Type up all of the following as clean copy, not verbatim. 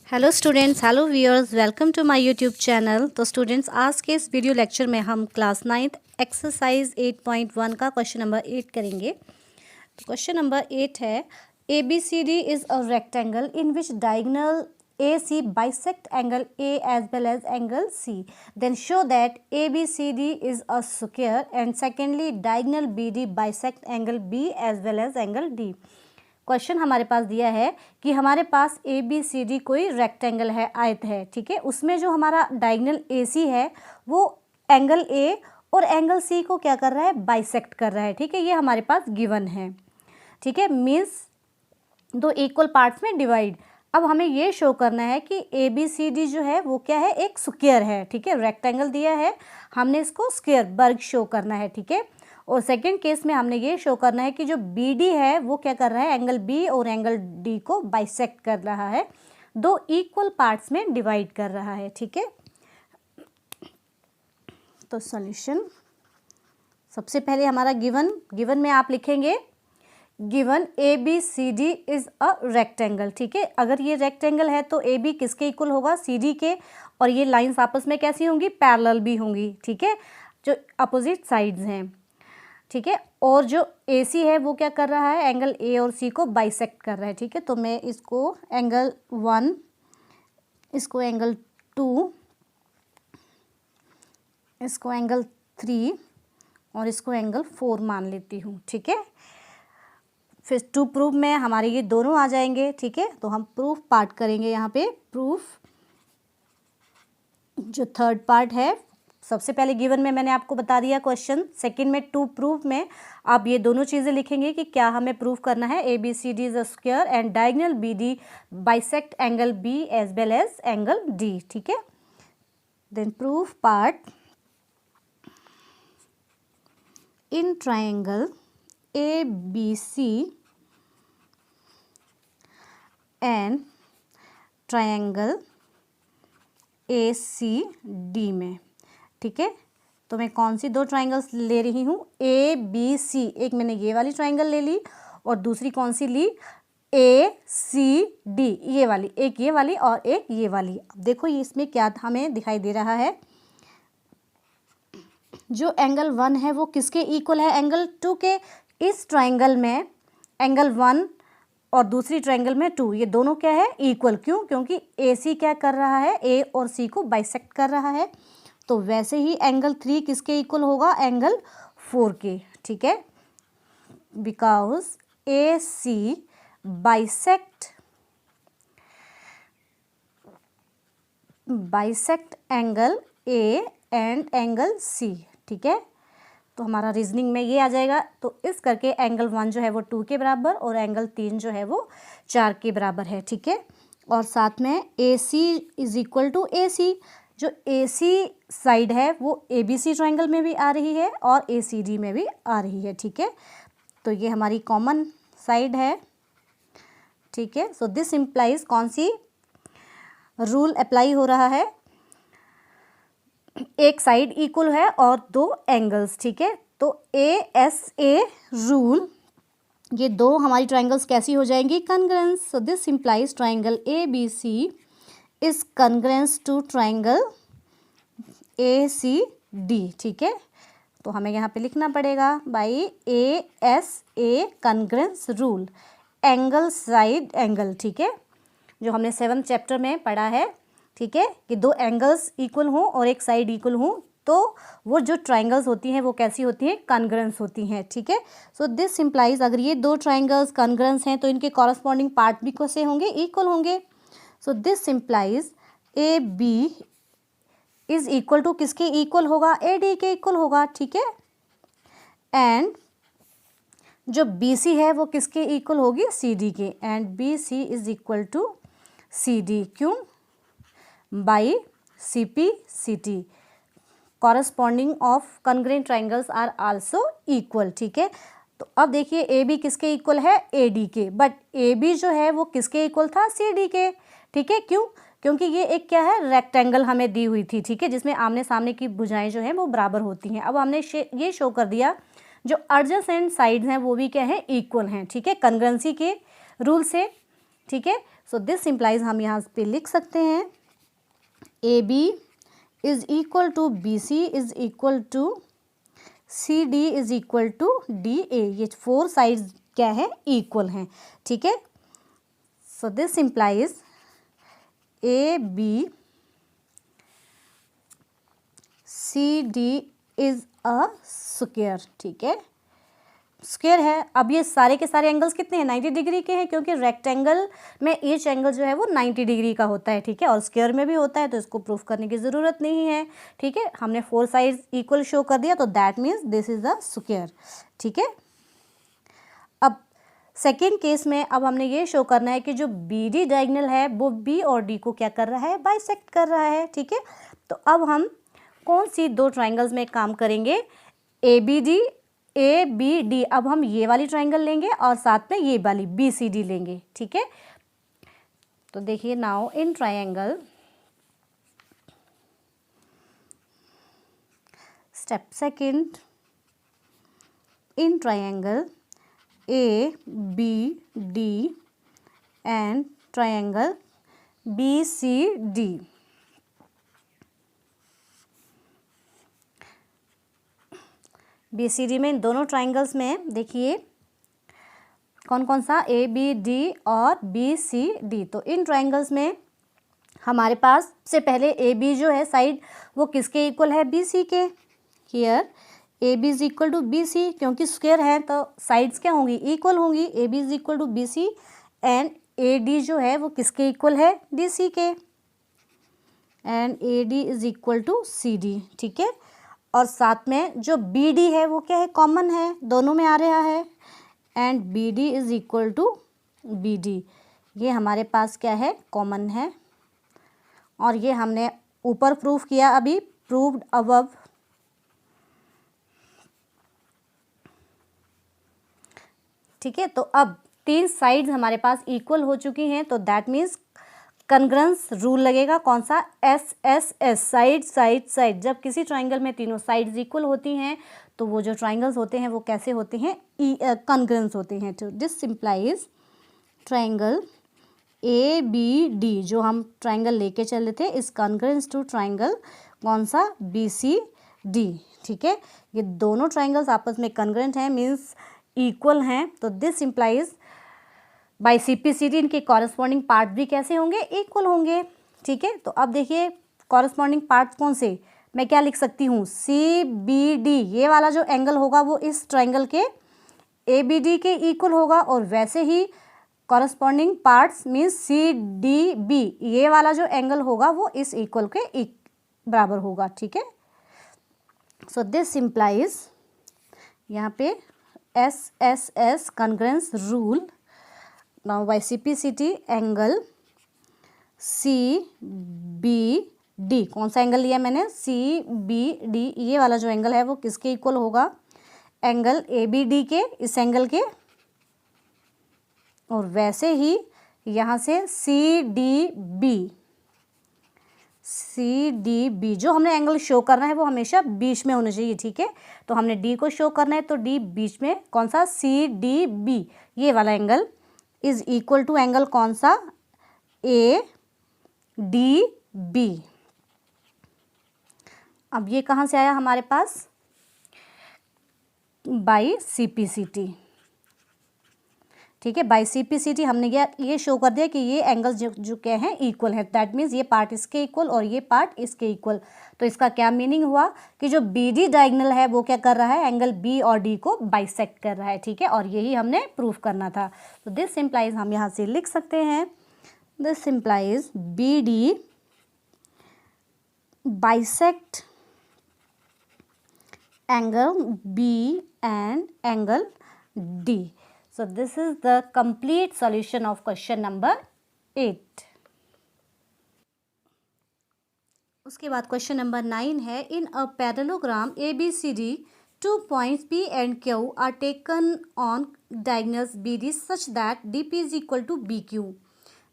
Hello students, hello viewers, welcome to my YouTube channel. तो students, आज के इस वीडियो लेक्चर में हम क्लास 9th एक्सरसाइज 8.1 का क्वेश्चन नंबर 8 करेंगे। तो क्वेश्चन नंबर 8 है, A B C D is a rectangle in which diagonal A C bisect angle A as well as angle C, then show that A B C D is a square and secondly diagonal B D bisect angle B as well as angle D. Question हमारे पास दिया है कि हमारे पास A B C D कोई rectangle है, आयत है, ठीक है। उसमें जो हमारा डायगोनल ए सी है वो एंगल ए और एंगल सी को क्या कर रहा है, बाइसेक्ट कर रहा है, ठीक है। ये हमारे पास गिवन है, ठीक है। मीन्स दो इक्वल पार्ट्स में डिवाइड। अब हमें ये शो करना है कि ए बी सी डी जो है वो क्या है, एक स्क्वायर है, ठीक है। रेक्टेंगल दिया है, हमने इसको स्क्वायर वर्ग शो करना है, ठीक है। और सेकंड केस में हमने ये शो करना है कि जो बी डी है वो क्या कर रहा है, एंगल बी और एंगल डी को बाइसेक्ट कर रहा है, दो इक्वल पार्ट्स में डिवाइड कर रहा है, ठीक है। तो सॉल्यूशन, सबसे पहले हमारा गिवन में आप लिखेंगे given A B C D is a rectangle, ठीक है। अगर ये रेक्टेंगल है तो ए बी किसके इक्वल होगा, सी डी के, और ये लाइंस आपस में कैसी होंगी, पैरेलल भी होंगी, ठीक है, जो अपोजिट साइड्स हैं, ठीक है। और जो ए सी है वो क्या कर रहा है, एंगल ए और सी को बाइसेक्ट कर रहा है, ठीक है। तो मैं इसको एंगल 1, इसको एंगल 2, इसको एंगल 3 और इसको एंगल 4 मान लेती हूँ, ठीक है। फिर टू प्रूफ में हमारे ये दोनों आ जाएंगे, ठीक है। तो हम प्रूफ पार्ट करेंगे यहाँ पे। प्रूफ जो थर्ड पार्ट है, सबसे पहले गिवन में मैंने आपको बता दिया क्वेश्चन, सेकंड में टू प्रूफ में आप ये दोनों चीज़ें लिखेंगे कि क्या हमें प्रूफ करना है, A B C D is a square and diagonal B D bisect angle B as well as angle D, ठीक है। Then proof part, in triangle A B C and triangle A C D में, ठीक है। तो मैं कौन सी दो triangles ले रही हूँ, ए बी सी, एक मैंने ये वाली ट्राइंगल ले ली और दूसरी कौन सी ली, ए सी डी, ये वाली, एक ये वाली और एक ये वाली। अब देखो ये इसमें क्या हमें दिखाई दे रहा है, जो एंगल 1 है वो किसके इक्वल है, एंगल 2 के। इस ट्राइंगल में एंगल 1 और दूसरी ट्राइंगल में 2, ये दोनों क्या है, इक्वल। क्यों, क्योंकि ए सी क्या कर रहा है, ए और सी को बाइसेक्ट कर रहा है। तो वैसे ही एंगल 3 किसके इक्वल होगा, एंगल 4 के, ठीक है। Because A C bisect angle A and angle C, ठीक है। तो हमारा रीजनिंग में ये आ जाएगा। तो इस करके एंगल 1 जो है वो 2 के बराबर और एंगल 3 जो है वो 4 के बराबर है, ठीक है। और साथ में ए सी इज इक्वल टू ए सी, जो ए सी साइड है वो ए बी सी ट्राइंगल में भी आ रही है और ए सी डी में भी आ रही है, ठीक है। तो ये हमारी कॉमन साइड है, ठीक है। सो दिस इम्प्लाइज कौन सी रूल अप्लाई हो रहा है, एक साइड इक्वल है और दो एंगल्स, ठीक है। तो ए एस ए रूल, ये दो हमारी ट्राइंगल्स कैसी हो जाएंगी, congruence. So this implies triangle A B C is congruence to triangle A C D, ठीक है। तो हमें यहाँ पे लिखना पड़ेगा by A S A congruence rule, angle side angle, ठीक है, जो हमने 7th चैप्टर में पढ़ा है, ठीक है, कि दो एंगल्स इक्वल हों और एक साइड इक्वल हों तो वो जो ट्राइंगल्स होती हैं वो कैसी होती हैं, कॉन्ग्रुएंस होती हैं, ठीक है। सो दिस इम्प्लाइज अगर ये दो ट्राइंगल्स कॉन्ग्रुएंस हैं तो इनके कॉरस्पॉन्डिंग पार्ट भी कैसे होंगे, इक्वल होंगे। So this implies A B is equal to किसके इक्वल होगा, ए डी के इक्वल होगा, ठीक है। एंड जो बी सी है वो किसके इक्वल होगी, सी डी के, and B C is equal to C D, क्यों, by C P C T, corresponding of congruent triangles are also equal, ठीक है। तो अब देखिए ए बी किसके इक्वल है, ए डी के, बट ए बी जो है वो किसके इक्वल था, सी डी के, ठीक है। क्यों, क्योंकि ये एक क्या है, रेक्टेंगल हमें दी हुई थी, ठीक है, जिसमें आमने सामने की भुजाएं जो हैं वो बराबर होती हैं। अब हमने ये शो कर दिया जो एडजेसेंट साइड्स हैं वो भी क्या है, इक्वल हैं, ठीक है, कॉन्ग्रुएंसी के रूल से, ठीक है। सो दिस इम्प्लाइज हम यहाँ पे लिख सकते हैं A B is equal to B C is equal to C D is equal to D A. ये 4 साइड्स क्या है, इक्वल हैं, ठीक है। So this implies A B C D is a square, ठीक है, स्क्वायर है। अब ये सारे के सारे एंगल्स कितने हैं, 90 डिग्री के हैं, क्योंकि रेक्टेंगल में ईच एंगल जो है वो 90 डिग्री का होता है, ठीक है, और स्क्वायर में भी होता है, तो इसको प्रूफ करने की ज़रूरत नहीं है, ठीक है। हमने 4 साइड्स इक्वल शो कर दिया, तो that means this is a square, ठीक है। अब सेकेंड केस में अब हमने ये शो करना है कि जो बी डी डायगोनल है वो बी और डी को क्या कर रहा है, बाइसेक्ट कर रहा है, ठीक है। तो अब हम कौन सी 2 ट्राइंगल्स में काम करेंगे, ए बी डी। अब हम ये वाली ट्राइंगल लेंगे और साथ में ये वाली बी सी डी लेंगे, ठीक है। तो देखिए now in triangle, step second, in triangle A B D and triangle B C D. B C D में इन दोनों ट्राइंगल्स में देखिए कौन कौन सा, ए बी डी और बी सी डी। तो इन ट्राइंगल्स में हमारे पास से पहले ए बी जो है साइड वो किसके इक्वल है, बी सी के। Here A B is equal to B C, क्योंकि स्क्वायर है तो साइड्स क्या होंगी, इक्वल होंगी। A B is equal to B C and A D जो है वो किसके इक्वल है, डी सी के, and A D is equal to C D, ठीक है। और साथ में जो बी डी है वो क्या है, कॉमन है, दोनों में आ रहा है, and B D is equal to B D, ये हमारे पास क्या है, कॉमन है। और ये हमने ऊपर प्रूफ किया, अभी प्रूव्ड अबव, ठीक है। तो अब 3 साइड्स हमारे पास इक्वल हो चुकी हैं, तो दैट मीन्स कॉन्ग्रुएंस रूल लगेगा, कौन सा, S S S, side side side. जब किसी ट्राइंगल में तीनों साइड्स इक्वल होती हैं तो वो जो ट्राइंगल्स होते हैं वो कैसे होते हैं, कॉन्ग्रुएंस होते हैं। तो this simplifies triangle A B D, जो हम ट्राइंगल लेके चले थे, इस कॉन्ग्रुएंस टू ट्राइंगल कौन सा, बी सी डी, ठीक है। ये दोनों ट्राइंगल्स आपस में कॉन्ग्रुएंट हैं, मीन्स इक्वल हैं। तो this implies by C P C D इनके कॉरस्पॉन्डिंग पार्ट भी कैसे होंगे, इक्वल होंगे, ठीक है। तो अब देखिए कॉरस्पॉन्डिंग पार्ट कौन से, मैं क्या लिख सकती हूँ, सी बी डी, ये वाला जो एंगल होगा वो इस ट्राइंगल के ए बी डी के इक्वल होगा, और वैसे ही corresponding parts means C D B, ये वाला जो एंगल होगा वो इस इक्वल के बराबर होगा, ठीक है। सो दिस इम्प्लाइज यहाँ पे S S S congruence rule. Now by CPCT angle C B D, कौन सा एंगल लिया मैंने, सी बी डी, ये वाला जो एंगल है वो किसके इक्वल होगा, एंगल ए बी डी के, इस एंगल के। और वैसे ही यहाँ से सी डी बी, जो हमने एंगल शो करना है वो हमेशा बीच में होना चाहिए, ठीक है। तो हमने डी को शो करना है तो डी बीच में, कौन सा, सी डी बी, ये वाला angle is equal to angle कौन सा, ए डी बी। अब ये कहाँ से आया हमारे पास, बाई CPCT, ठीक है। बाई CPCT हमने ये शो कर दिया कि ये एंगल्स जो क्या हैं, इक्वल है, दैट मीन्स ये पार्ट इसके इक्वल और ये पार्ट इसके इक्वल। तो इसका क्या मीनिंग हुआ कि जो बी डी डायगोनल है वो क्या कर रहा है, एंगल बी और डी को बाइसेक्ट कर रहा है, ठीक है। और यही हमने प्रूफ करना था। तो दिस इम्प्लाइज हम यहाँ से लिख सकते हैं, this implies B D bisect angle B and angle D. So this is the complete solution of question number 8. उसके बाद क्वेश्चन नंबर 9 है, इन a parallelogram ABCD 2 points P and Q are taken on diagonals BD such that DP is equal to BQ.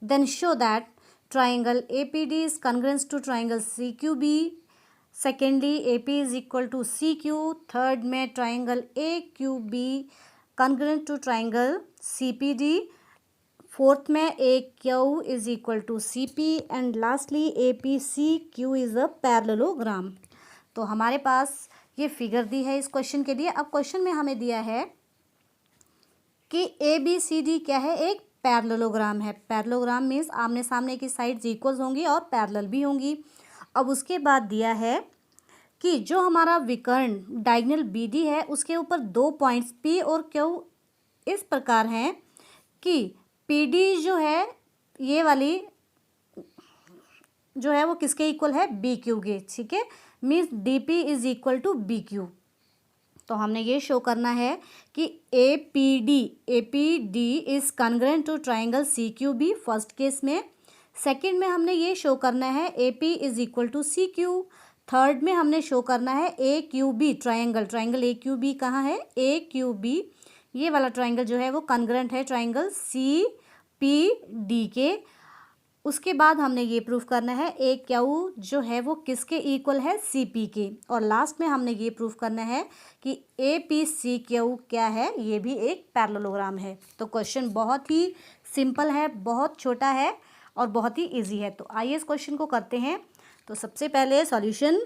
Then show that triangle APD is congruent to triangle CQB. Secondly AP is equal to CQ। Third में triangle AQB congruent to triangle CPD। Fourth में A Q is equal to C P and lastly A P C Q is a parallelogram. तो हमारे पास ये figure दी है इस question के लिए। अब क्वेश्चन में हमें दिया है कि ए बी सी डी क्या है, एक पैरेललोग्राम है। पैरेललोग्राम मीन्स आमने सामने की साइड्स इक्वल होंगी और पैरेलल भी होंगी। अब उसके बाद दिया है कि जो हमारा विकर्ण डायगोनल बी डी है उसके ऊपर दो पॉइंट्स पी और क्यू इस प्रकार हैं कि पी डी जो है ये वाली जो है वो किसके इक्वल है, बी क्यू के, ठीक है। Means D P is equal to B Q. तो हमने ये शो करना है कि A P D is congruent to triangle C Q B first case में। सेकंड में हमने ये शो करना है A P is equal to C Q. Third में हमने शो करना है A Q B triangle A Q B कहाँ है, ए क्यू बी ये वाला ट्राइंगल जो है वो कॉन्ग्रुएंट है ट्राइंगल सी पी डी के। उसके बाद हमने ये प्रूफ करना है ए क्यू जो है वो किसके इक्वल है, सी पी के। और लास्ट में हमने ये प्रूफ करना है कि ए पी सी क्यू क्या है, ये भी एक पैरेललोग्राम है। तो क्वेश्चन बहुत ही सिंपल है, बहुत छोटा है और बहुत ही इजी है। तो आइए इस क्वेश्चन को करते हैं। तो सबसे पहले सॉल्यूशन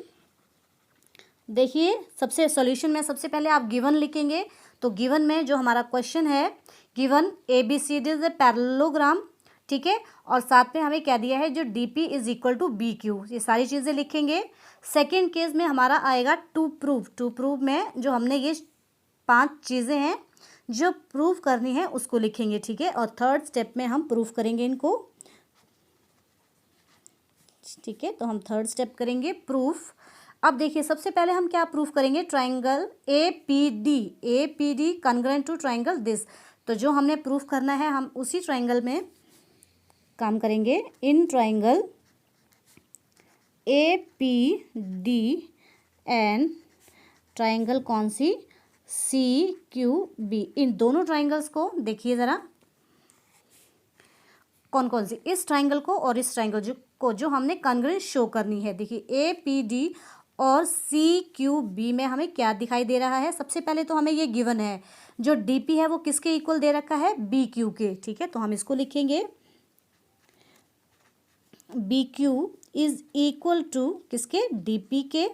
देखिए, सॉल्यूशन में सबसे पहले आप गिवन लिखेंगे। तो गिवन में जो हमारा क्वेश्चन है, given A B C D is a parallelogram, ठीक है। और साथ में हमें क्या दिया है, जो D P is equal to B Q, ये सारी चीज़ें लिखेंगे। सेकेंड केस में हमारा आएगा टू प्रूव में जो हमने ये 5 चीज़ें हैं जो प्रूव करनी है उसको लिखेंगे, ठीक है। और थर्ड स्टेप में हम प्रूव करेंगे इनको, ठीक है। तो हम थर्ड स्टेप करेंगे प्रूफ। अब देखिए सबसे पहले हम क्या प्रूफ करेंगे, triangle A P D congruent to triangle this. तो जो हमने प्रूफ करना है हम उसी ट्राइंगल में काम करेंगे। इन triangle A P D and triangle कौन सी, सी क्यू बी। इन दोनों ट्राइंगल्स को देखिए ज़रा, कौन कौन सी, इस ट्राइंगल को और इस ट्राइंगल को जो हमने कॉन्ग्रुएंट शो करनी है। देखिए ए पी डी और सी क्यू बी में हमें क्या दिखाई दे रहा है। सबसे पहले तो हमें ये गिवन है, जो डी पी है वो किसके इक्वल दे रखा है, बी क्यू के, ठीक है। तो हम इसको लिखेंगे B Q is equal to किसके, डी पी के।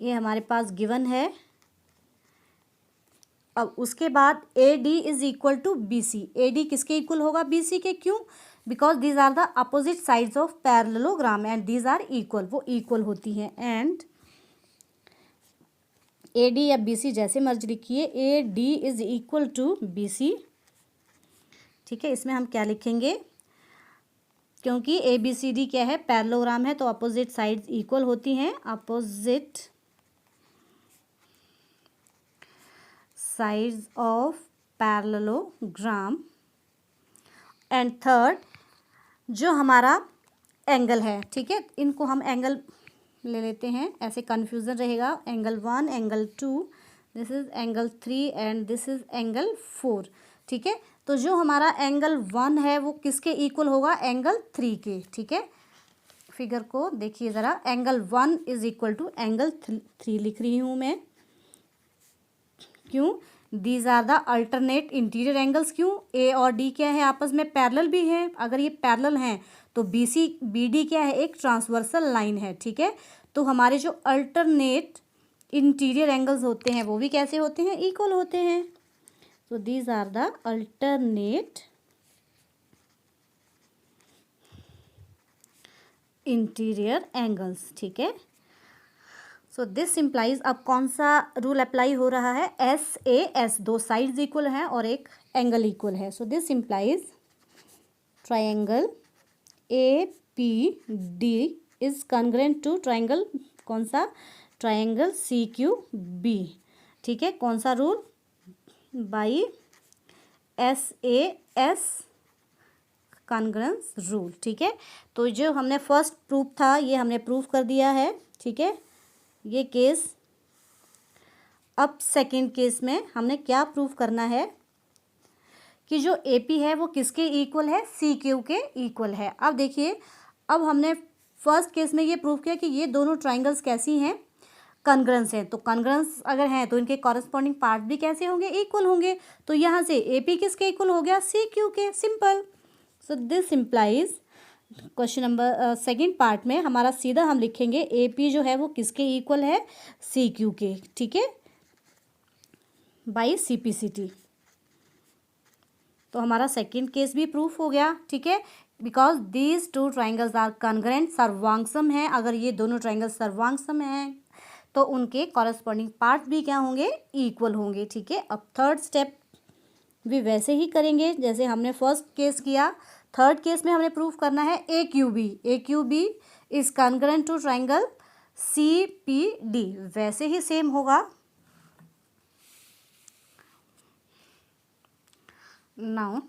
ये हमारे पास गिवन है। अब उसके बाद A D is equal to B C. A D किसके इक्वल होगा, बी सी के, क्यों, because these are the opposite sides of parallelogram and these are equal, वो इक्वल होती हैं। एंड ए डी या बी सी जैसे मर्जी लिखिए, A D is equal to B C, ठीक है। इसमें हम क्या लिखेंगे, क्योंकि ए बी सी डी क्या है, पैरेललोग्राम है, तो अपोजिट साइड्स इक्वल होती हैं, opposite sides of parallelogram. And third जो हमारा एंगल है, ठीक है, इनको हम एंगल ले लेते हैं, ऐसे कन्फ्यूज़न रहेगा। Angle 1, angle 2, this is angle 3 and this is angle 4, ठीक है। तो जो हमारा एंगल 1 है वो किसके इक्वल होगा, एंगल 3 के, ठीक है। फिगर को देखिए ज़रा, angle 1 is equal to angle 3 लिख रही हूँ मैं, क्यों, these are the alternate interior angles. क्यों, ए और डी क्या है, आपस में पैरेलल भी है। अगर ये पैरेलल हैं तो बी सी बी डी क्या है, एक ट्रांसवर्सल लाइन है, ठीक है। तो हमारे जो अल्टरनेट इंटीरियर एंगल्स होते हैं वो भी कैसे होते हैं, इक्वल होते हैं। So these are the alternate interior angles, ठीक है। So this implies, अब कौन सा रूल अप्लाई हो रहा है, एस ए एस, दो साइड्स इक्वल हैं और एक एंगल इक्वल है। So this implies triangle A P D is congruent to triangle कौन सा, ट्राइंगल सी क्यू बी, ठीक है। कौन सा rule, by S A S congruence rule, ठीक है। तो जो हमने फर्स्ट प्रूफ था ये हमने प्रूफ कर दिया है, ठीक है, ये केस। अब सेकंड केस में हमने क्या प्रूफ करना है कि जो ए पी है वो किसके इक्वल है, सी क्यू के इक्वल है। अब देखिए, अब हमने फर्स्ट केस में ये प्रूफ किया कि ये दोनों ट्राइंगल्स कैसी हैं, कॉन्ग्रुएंस है, तो कॉन्ग्रुएंस अगर हैं तो इनके कॉरस्पॉन्डिंग पार्ट भी कैसे होंगे, इक्वल होंगे। तो यहाँ से ए पी किसके इक्वल हो गया, सी क्यू के, simple. So this implies question number second part में हमारा सीधा हम लिखेंगे ए पी जो है वो किसके इक्वल है, सी क्यू के, ठीक है, by C P C T. तो हमारा सेकेंड केस भी प्रूफ हो गया, ठीक है, because these two triangles are congruent, सर्वांगसम है। अगर ये दोनों ट्राइंगल सर्वांगसम हैं तो उनके कॉरस्पॉन्डिंग पार्ट भी क्या होंगे, इक्वल होंगे, ठीक है। अब थर्ड स्टेप भी वैसे ही करेंगे जैसे हमने फर्स्ट केस किया। थर्ड केस में हमें प्रूफ करना है A Q B is congruent to triangle C P D, वैसे ही सेम होगा। नाउ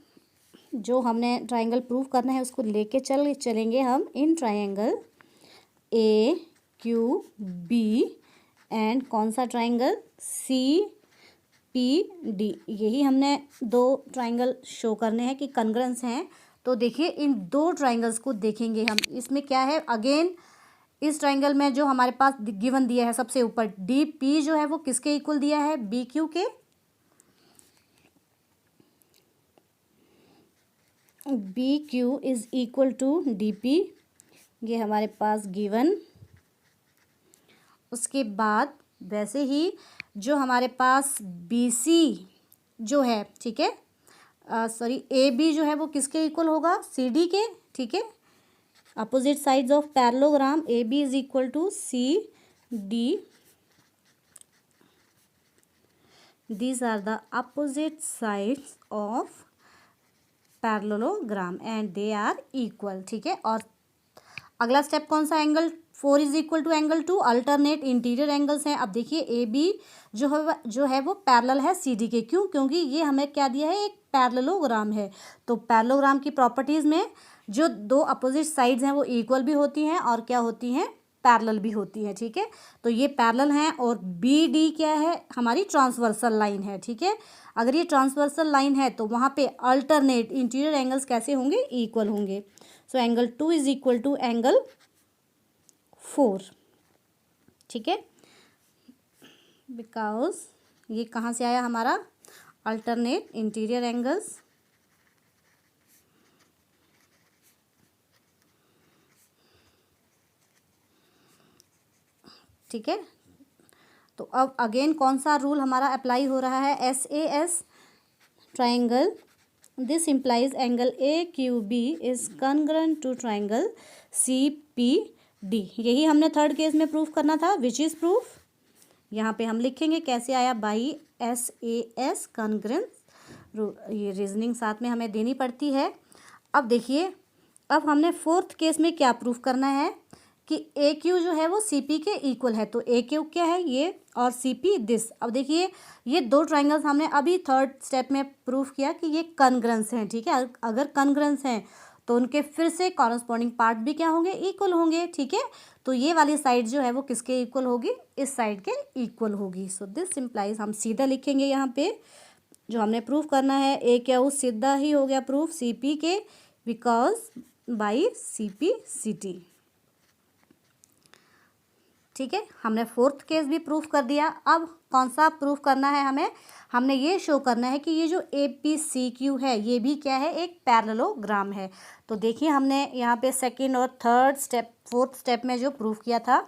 जो हमने ट्राइंगल प्रूफ करना है उसको लेके चलेंगे हम in triangle A Q B and कौन सा ट्राइंगल, सी पी डी। यही हमने दो ट्राइंगल शो करने हैं कि कॉन्ग्रुएंस हैं। तो देखिए इन दो ट्राइंगल्स को देखेंगे हम, इसमें क्या है, अगेन इस ट्राइंगल में जो हमारे पास गिवन दिया है सबसे ऊपर डी पी जो है वो किसके इक्वल दिया है, बी क्यू के। B Q is equal to D P, ये हमारे पास गिवन। उसके बाद वैसे ही जो हमारे पास बी सी जो है, ठीक है, सॉरी ए बी जो है वो किसके इक्वल होगा, सी डी के, ठीक है। Opposite sides of parallelogram A B is equal to C D, these are the opposite sides of parallelogram and they are equal, ठीक है। और अगला स्टेप कौन सा, angle 4 is equal to angle 2, alternate interior angles हैं। अब देखिए A B जो है वो पैरेलल है सी डी के, क्यों, क्योंकि ये हमें क्या दिया है, एक पैरेललोग्राम है। तो पैरेललोग्राम की प्रॉपर्टीज़ में जो दो अपोजिट साइड्स हैं वो इक्वल भी होती हैं और क्या होती हैं, पैरेलल भी होती हैं, ठीक है। तो ये पैरेलल हैं और बी डी क्या है, हमारी ट्रांसवर्सल लाइन है, ठीक है। अगर ये ट्रांसवर्सल लाइन है तो वहाँ पे अल्टरनेट इंटीरियर एंगल्स कैसे होंगे, इक्वल होंगे। So angle 2 is equal to angle 4, ठीक है, बिकॉज ये कहाँ से आया हमारा, अल्टरनेट इंटीरियर एंगल्स, ठीक है। तो अब अगेन कौन सा रूल हमारा अप्लाई हो रहा है, S A S triangle, this implies angle A Q B is congruent to triangle C P D. यही हमने थर्ड केस में प्रूफ करना था, विच इज़ प्रूफ यहाँ पे हम लिखेंगे कैसे आया, by S A S congruence. ये रीजनिंग साथ में हमें देनी पड़ती है। अब देखिए अब हमने फोर्थ केस में क्या प्रूफ करना है कि ए क्यू जो है वो सी पी के इक्वल है। तो ए क्यू क्या है, ये, और सी पी दिस। अब देखिए ये दो ट्राइंगल्स हमने अभी थर्ड स्टेप में प्रूफ किया कि ये कॉन्ग्रुएंस हैं, ठीक है। अगर कॉन्ग्रुएंस हैं तो उनके फिर से कॉरस्पॉन्डिंग पार्ट भी क्या होंगे, इक्वल होंगे, ठीक है। तो ये वाली साइड जो है वो किसके इक्वल होगी, इस साइड के इक्वल होगी। सो दिस इम्प्लाइज, हम सीधा लिखेंगे यहाँ पे जो हमने प्रूफ करना है, ए क्या वो सीधा ही हो गया प्रूफ सी पी के, because by C P C T, ठीक है। हमने फोर्थ केस भी प्रूफ कर दिया। अब कौन सा प्रूफ करना है हमें, हमने ये शो करना है कि ये जो ए पी सी क्यू है ये भी क्या है, एक पैरेललोग्राम है। तो देखिए हमने यहाँ पे सेकंड और थर्ड स्टेप, फोर्थ स्टेप में जो प्रूफ किया था,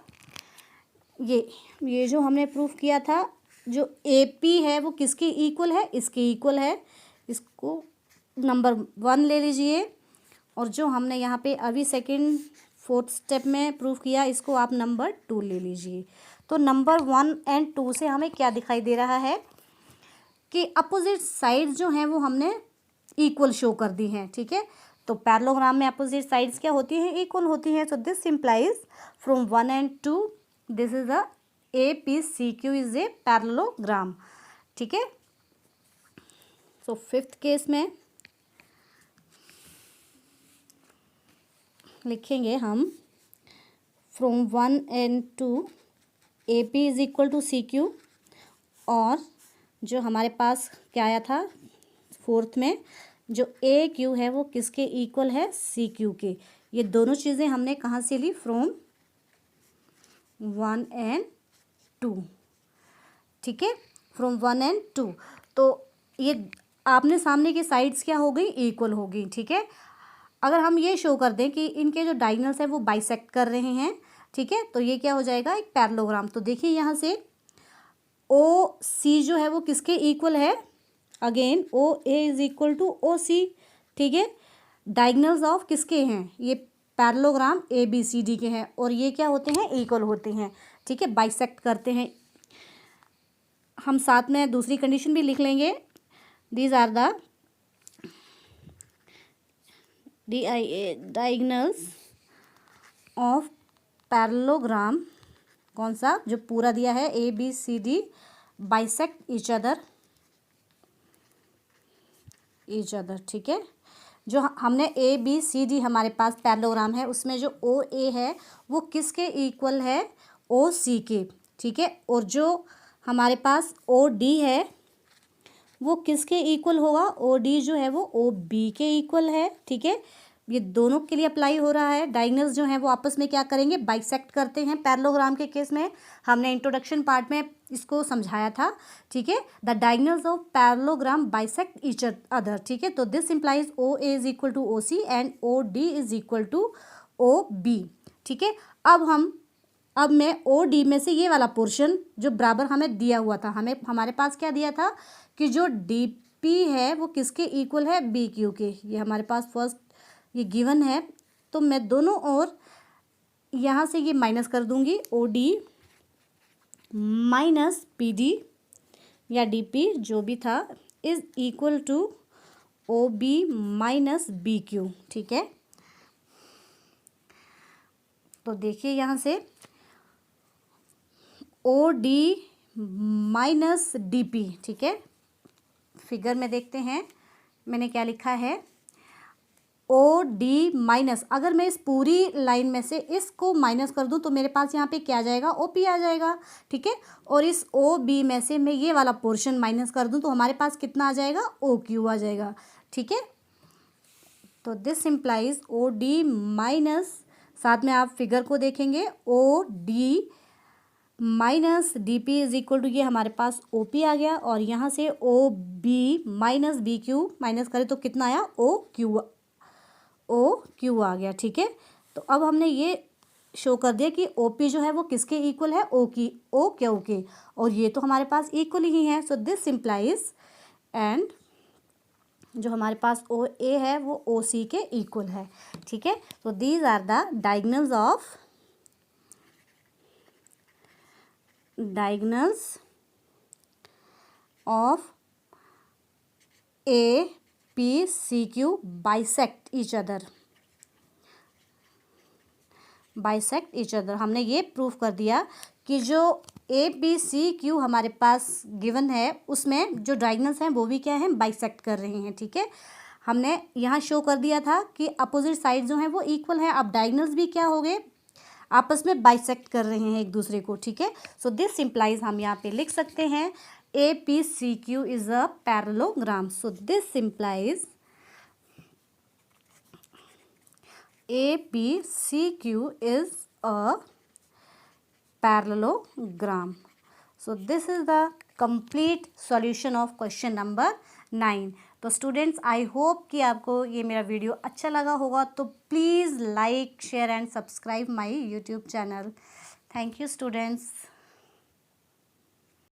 ये जो हमने प्रूफ किया था, जो ए पी है वो किसकी इक्वल है, इसके इक्वल है। इसको नंबर 1 ले लीजिए, और जो हमने यहाँ पे अभी सेकंड फोर्थ स्टेप में प्रूफ किया इसको आप नंबर 2 ले लीजिए। तो नंबर 1 एंड 2 से हमें क्या दिखाई दे रहा है कि अपोजिट साइड्स जो हैं वो हमने इक्वल शो कर दी हैं, ठीक है। तो पैरेललोग्राम में अपोजिट साइड्स क्या होती हैं, इक्वल होती हैं। So this implies from 1 and 2 this is a A P C Q is a parallelogram, ठीक है। सो फिफ्थ केस में लिखेंगे हम from 1 and 2 A P is equal to C Q, और जो हमारे पास क्या आया था फोर्थ में, जो ए क्यू है वो किसके इक्वल है, सी क्यू के। ये दोनों चीज़ें हमने कहाँ से ली, फ्रॉम 1 एंड 2, ठीक है, फ्रॉम 1 and 2। तो ये आपने सामने की साइड्स क्या हो गई, इक्वल हो गई, ठीक है। अगर हम ये शो कर दें कि इनके जो डायगोनल्स है वो बाइसेक्ट कर रहे हैं, ठीक है, तो ये क्या हो जाएगा, एक पैरेललोग्राम। तो देखिए यहाँ से ओ सी जो है वो किसके इक्वल है, again O A is equal to O C, ठीक है। डायगोनल्स ऑफ किसके हैं, ये parallelogram A B C D के हैं, और ये क्या होते हैं, इक्वल होते हैं, ठीक है, बाइसेक्ट करते हैं। हम साथ में दूसरी कंडीशन भी लिख लेंगे, these are the diagonals of parallelogram, कौन सा, जो पूरा दिया है A B C D, bisect each other, ठीक है। जो हमने ए बी सी डी हमारे पास पैरेललोग्राम है, उसमें जो ओ ए है वो किसके इक्वल है, ओ सी के, ठीक है। और जो हमारे पास ओ डी है वो किसके इक्वल होगा, ओ डी जो है वो ओ बी के इक्वल है, ठीक है। ये दोनों के लिए अप्लाई हो रहा है। डायगोनल्स जो हैं वो आपस में क्या करेंगे, बाइसेक्ट करते हैं। पैरेललोग्राम के केस में हमने इंट्रोडक्शन पार्ट में इसको समझाया था, ठीक है। The diagonals of parallelogram bisect each other, ठीक है। तो this implies O A is equal to O C and O D is equal to O B, ठीक है। अब मैं ओ डी में से ये वाला पोर्शन जो बराबर हमें दिया हुआ था, हमारे पास क्या दिया था कि जो डी पी है वो किसके इक्वल है, बी क्यू के। ये हमारे पास फर्स्ट ये गिवन है, तो मैं दोनों ओर यहाँ से ये माइनस कर दूंगी, O D minus P D या डी पी जो भी था is equal to O B minus B Q, ठीक है। तो देखिए यहाँ से O D minus D P, ठीक है। फिगर में देखते हैं मैंने क्या लिखा है, ओ डी माइनस, अगर मैं इस पूरी लाइन में से इसको माइनस कर दूं तो मेरे पास यहाँ पे क्या आ जाएगा, ओ पी आ जाएगा, ठीक है। और इस ओ बी में से मैं ये वाला पोर्शन माइनस कर दूं तो हमारे पास कितना आ जाएगा, ओ क्यू आ जाएगा, ठीक है। तो this implies O D minus, साथ में आप फिगर को देखेंगे, O D minus D P is equal to ये हमारे पास ओ पी आ गया, और यहाँ से O B minus B Q minus करें तो कितना आया, ओ क्यू आ गया, ठीक है। तो अब हमने ये शो कर दिया कि ओ पी जो है वो किसके इक्वल है, ओ क्यू के, और ये तो हमारे पास इक्वल ही है। सो दिस इम्प्लाइज, एंड जो हमारे पास ओ ए है वो ओ सी के इक्वल है, ठीक है। तो these are the diagonals of A P C Q bisect each other. हमने ये प्रूफ कर दिया कि जो ए बी सी क्यू हमारे पास गिवन है उसमें जो डायगोनल्स हैं वो भी क्या हैं, बाइसेक्ट कर रहे हैं, ठीक है। हमने यहाँ शो कर दिया था कि अपोजिट साइड जो हैं वो इक्वल हैं, अब डायगोनल्स भी क्या हो गए, आपस में बाइसेक्ट कर रहे हैं एक दूसरे को, ठीक है। सो दिस इम्प्लाइज, हम यहाँ पे लिख सकते हैं A P C Q is a parallelogram. So this implies APCQ is a parallelogram. So this is the complete solution of question number 9. तो स्टूडेंट्स, आई होप कि आपको ये मेरा वीडियो अच्छा लगा होगा, तो please like share and subscribe my YouTube channel. Thank you students.